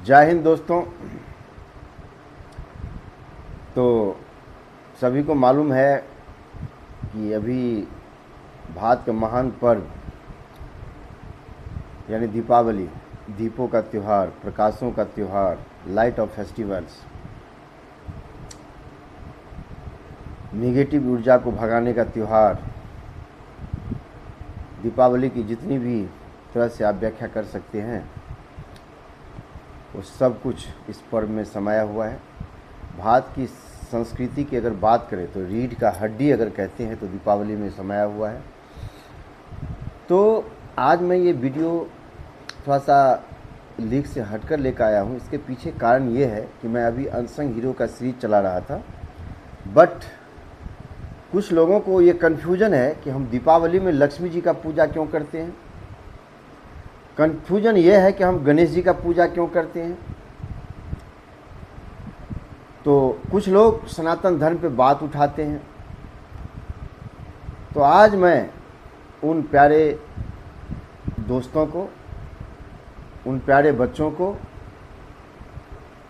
जय हिंद दोस्तों। तो सभी को मालूम है कि अभी भारत का महान पर्व यानी दीपावली, दीपों का त्यौहार, प्रकाशों का त्यौहार, लाइट ऑफ फेस्टिवल्स, निगेटिव ऊर्जा को भगाने का त्यौहार, दीपावली की जितनी भी तरह से आप व्याख्या कर सकते हैं वो सब कुछ इस पर्व में समाया हुआ है। भारत की संस्कृति की अगर बात करें तो रीढ़ का हड्डी अगर कहते हैं तो दीपावली में समाया हुआ है। तो आज मैं ये वीडियो थोड़ा सा लीक से हटकर लेकर आया हूँ। इसके पीछे कारण ये है कि मैं अभी अनसंग हीरो का सीरीज चला रहा था, बट कुछ लोगों को ये कन्फ्यूजन है कि हम दीपावली में लक्ष्मी जी का पूजा क्यों करते हैं, कन्फ्यूजन ये है कि हम गणेश जी का पूजा क्यों करते हैं। तो कुछ लोग सनातन धर्म पे बात उठाते हैं। तो आज मैं उन प्यारे दोस्तों को, उन प्यारे बच्चों को,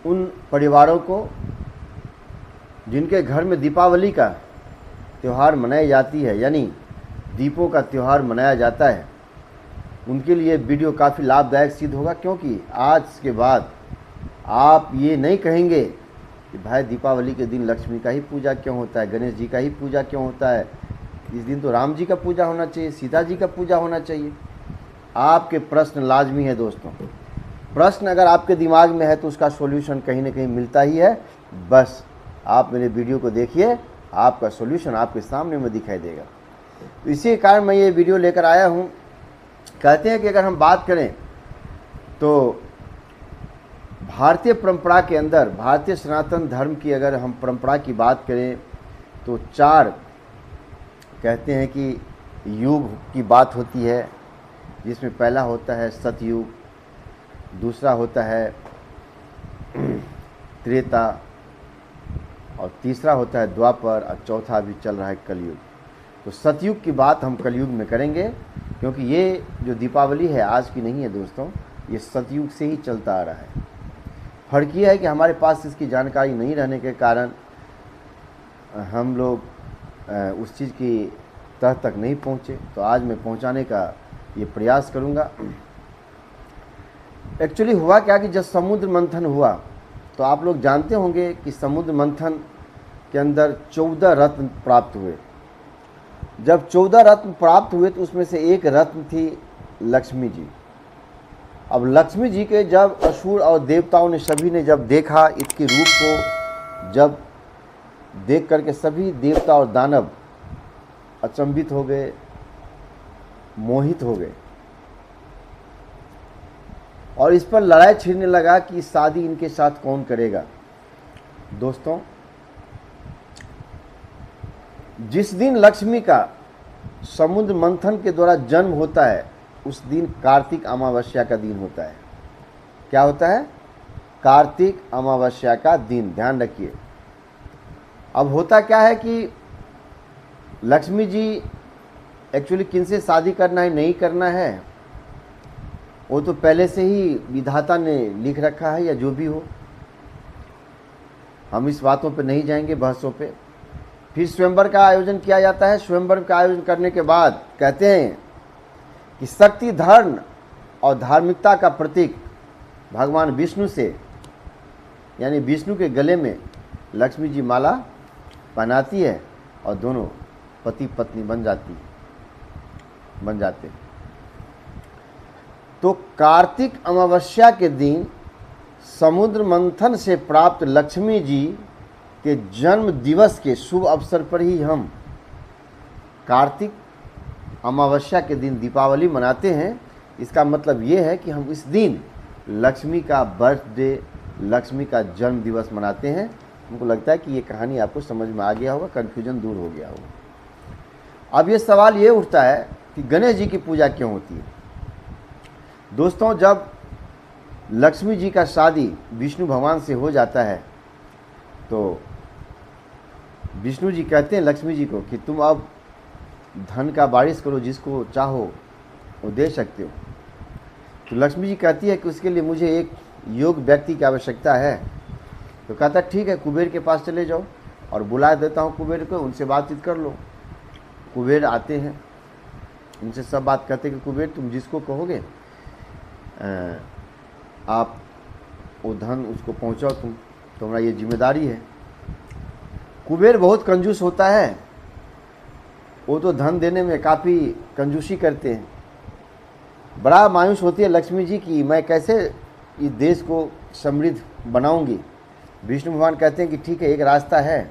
उन परिवारों को जिनके घर में दीपावली का त्यौहार मनाई जाती है यानी दीपों का त्यौहार मनाया जाता है, उनके लिए वीडियो काफ़ी लाभदायक सिद्ध होगा। क्योंकि आज के बाद आप ये नहीं कहेंगे कि भाई दीपावली के दिन लक्ष्मी का ही पूजा क्यों होता है, गणेश जी का ही पूजा क्यों होता है, इस दिन तो राम जी का पूजा होना चाहिए, सीता जी का पूजा होना चाहिए। आपके प्रश्न लाजमी है दोस्तों। प्रश्न अगर आपके दिमाग में है तो उसका सॉल्यूशन कहीं ना कहीं मिलता ही है। बस आप मेरे वीडियो को देखिए, आपका सॉल्यूशन आपके सामने में दिखाई देगा। तो इसी कारण मैं ये वीडियो लेकर आया हूँ। कहते हैं कि अगर हम बात करें तो भारतीय परंपरा के अंदर, भारतीय सनातन धर्म की अगर हम परंपरा की बात करें तो चार कहते हैं कि युग की बात होती है, जिसमें पहला होता है सतयुग, दूसरा होता है त्रेता, और तीसरा होता है द्वापर, और चौथा भी चल रहा है कलयुग। तो सतयुग की बात हम कलयुग में करेंगे, क्योंकि ये जो दीपावली है आज की नहीं है दोस्तों, ये सतयुग से ही चलता आ रहा है। फर्क ये है कि हमारे पास इसकी जानकारी नहीं रहने के कारण हम लोग उस चीज़ की तह तक नहीं पहुँचे। तो आज मैं पहुँचाने का ये प्रयास करूँगा। एक्चुअली हुआ क्या कि जब समुद्र मंथन हुआ तो आप लोग जानते होंगे कि समुद्र मंथन के अंदर 14 रत्न प्राप्त हुए। जब 14 रत्न प्राप्त हुए तो उसमें से एक रत्न थी लक्ष्मी जी। अब लक्ष्मी जी के जब असुर और देवताओं ने सभी ने जब देखा, इसके रूप को जब देख करके सभी देवता और दानव अचंभित हो गए, मोहित हो गए, और इस पर लड़ाई छिड़ने लगा कि शादी इनके साथ कौन करेगा। दोस्तों, जिस दिन लक्ष्मी का समुद्र मंथन के द्वारा जन्म होता है उस दिन कार्तिक अमावस्या का दिन होता है। क्या होता है? कार्तिक अमावस्या का दिन, ध्यान रखिए। अब होता क्या है कि लक्ष्मी जी एक्चुअली किनसे शादी करना है नहीं करना है वो तो पहले से ही विधाता ने लिख रखा है, या जो भी हो, हम इस बातों पे नहीं जाएंगे, बहसों पे। फिर स्वयंवर का आयोजन किया जाता है। स्वयंवर का आयोजन करने के बाद कहते हैं कि शक्ति, धर्म और धार्मिकता का प्रतीक भगवान विष्णु से, यानी विष्णु के गले में लक्ष्मी जी माला पहनाती है और दोनों पति पत्नी बन जाते हैं। तो कार्तिक अमावस्या के दिन समुद्र मंथन से प्राप्त लक्ष्मी जी के जन्म दिवस के शुभ अवसर पर ही हम कार्तिक अमावस्या के दिन दीपावली मनाते हैं। इसका मतलब ये है कि हम इस दिन लक्ष्मी का बर्थडे, लक्ष्मी का जन्म दिवस मनाते हैं। हमको लगता है कि ये कहानी आपको समझ में आ गया होगा, कन्फ्यूजन दूर हो गया होगा। अब ये सवाल ये उठता है कि गणेश जी की पूजा क्यों होती है। दोस्तों, जब लक्ष्मी जी का शादी विष्णु भगवान से हो जाता है तो विष्णु जी कहते हैं लक्ष्मी जी को कि तुम अब धन का बारिश करो, जिसको चाहो वो दे सकते हो। तो लक्ष्मी जी कहती है कि उसके लिए मुझे एक योग्य व्यक्ति की आवश्यकता है। तो कहता ठीक है, कुबेर के पास चले जाओ और बुला देता हूँ कुबेर को, उनसे बातचीत कर लो। कुबेर आते हैं, उनसे सब बात करते कि कुबेर तुम जिसको कहोगे आप वो धन उसको पहुँचाओ, तुम्हारा ये जिम्मेदारी है। कुबेर बहुत कंजूस होता है, वो तो धन देने में काफ़ी कंजूसी करते हैं। बड़ा मायूस होती है लक्ष्मी जी की, मैं कैसे इस देश को समृद्ध बनाऊंगी। विष्णु भगवान कहते हैं कि ठीक है, एक रास्ता है।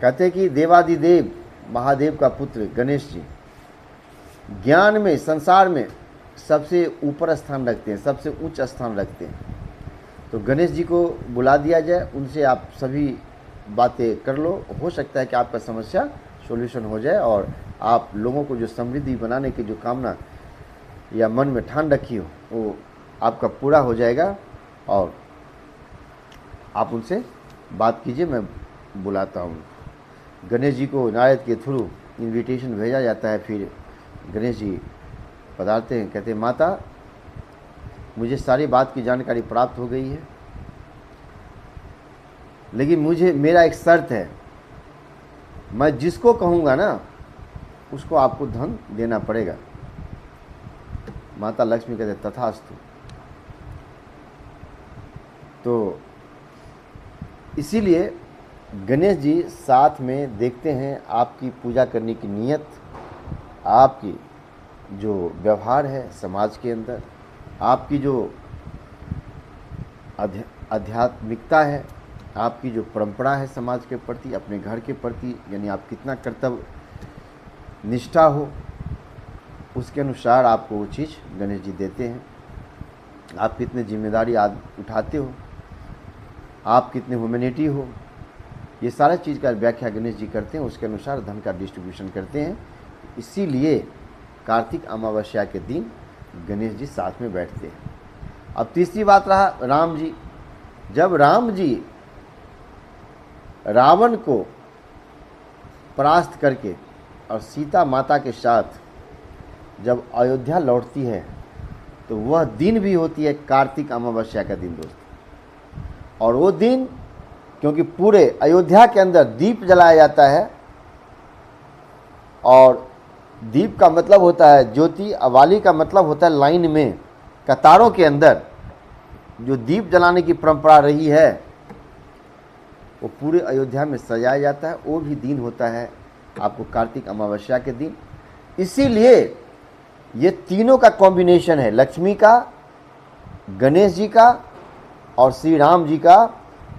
कहते हैं कि देवादिदेव महादेव का पुत्र गणेश जी ज्ञान में संसार में सबसे ऊपर स्थान रखते हैं, सबसे उच्च स्थान रखते हैं। तो गणेश जी को बुला दिया जाए, उनसे आप सभी बातें कर लो, हो सकता है कि आपका समस्या सॉल्यूशन हो जाए और आप लोगों को जो समृद्धि बनाने की जो कामना या मन में ठान रखी हो वो आपका पूरा हो जाएगा। और आप उनसे बात कीजिए, मैं बुलाता हूँ। गणेश जी को नारद के थ्रू इनविटेशन भेजा जाता है। फिर गणेश जी पधारते हैं, कहते हैं माता मुझे सारी बात की जानकारी प्राप्त हो गई है, लेकिन मेरा एक शर्त है, मैं जिसको कहूँगा ना उसको आपको धन देना पड़ेगा। माता लक्ष्मी कहते तथास्तु। तो इसीलिए गणेश जी साथ में देखते हैं आपकी पूजा करने की नीयत, आपकी जो व्यवहार है समाज के अंदर, आपकी जो आध्यात्मिकता है, आपकी जो परंपरा है समाज के प्रति, अपने घर के प्रति, यानी आप कितना कर्तव्य निष्ठा हो, उसके अनुसार आपको वो चीज़ गणेश जी देते हैं। आप कितने जिम्मेदारी उठाते हो, आप कितने ह्यूमैनिटी हो, ये सारा चीज़ का व्याख्या गणेश जी करते हैं, उसके अनुसार धन का डिस्ट्रीब्यूशन करते हैं। इसीलिए कार्तिक अमावस्या के दिन गणेश जी साथ में बैठते हैं। अब तीसरी बात रहा राम जी। जब राम जी रावण को परास्त करके और सीता माता के साथ जब अयोध्या लौटती है तो वह दिन भी होती है कार्तिक अमावस्या का दिन दोस्त। और वो दिन क्योंकि पूरे अयोध्या के अंदर दीप जलाया जाता है, और दीप का मतलब होता है ज्योति, अवाली का मतलब होता है लाइन में कतारों के अंदर जो दीप जलाने की परंपरा रही है वो पूरे अयोध्या में सजाया जाता है। वो भी दिन होता है आपको कार्तिक अमावस्या के दिन। इसीलिए ये तीनों का कॉम्बिनेशन है, लक्ष्मी का, गणेश जी का और श्री राम जी का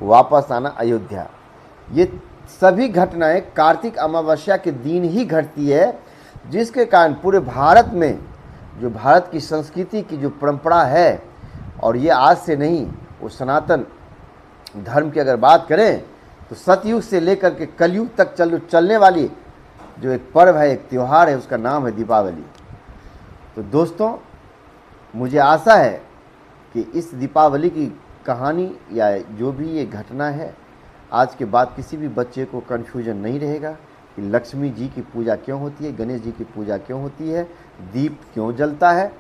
वापस आना अयोध्या। ये सभी घटनाएं कार्तिक अमावस्या के दिन ही घटती है, जिसके कारण पूरे भारत में जो भारत की संस्कृति की जो परंपरा है, और ये आज से नहीं, वो सनातन धर्म की अगर बात करें तो सतयुग से लेकर के कलयुग तक चलने वाली जो एक पर्व है, एक त्यौहार है, उसका नाम है दीपावली। तो दोस्तों मुझे आशा है कि इस दीपावली की कहानी या जो भी ये घटना है, आज के बाद किसी भी बच्चे को कन्फ्यूजन नहीं रहेगा कि लक्ष्मी जी की पूजा क्यों होती है, गणेश जी की पूजा क्यों होती है, दीप क्यों जलता है।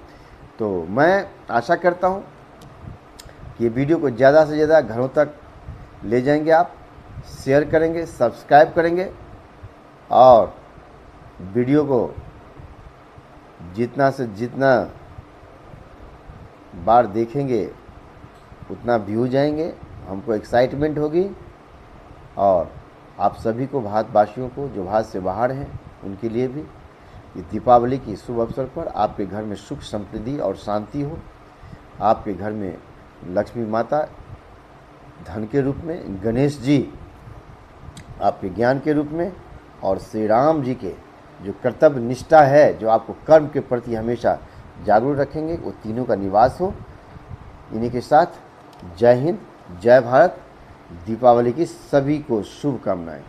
तो मैं आशा करता हूँ कि ये वीडियो को ज़्यादा से ज़्यादा घरों तक ले जाएंगे, आप शेयर करेंगे, सब्सक्राइब करेंगे, और वीडियो को जितना से जितना बार देखेंगे उतना व्यू जाएंगे, हमको एक्साइटमेंट होगी। और आप सभी को, भारतवासियों को जो भारत से बाहर हैं, उनके लिए भी इस दीपावली की शुभ अवसर पर आपके घर में सुख समृद्धि और शांति हो। आपके घर में लक्ष्मी माता धन के रूप में, गणेश जी आपके ज्ञान के रूप में, और श्री राम जी के जो कर्तव्य निष्ठा है, जो आपको कर्म के प्रति हमेशा जागरूक रखेंगे, वो तीनों का निवास हो। इन्हीं के साथ जय हिंद, जय भारत। दीपावली की सभी को शुभकामनाएं।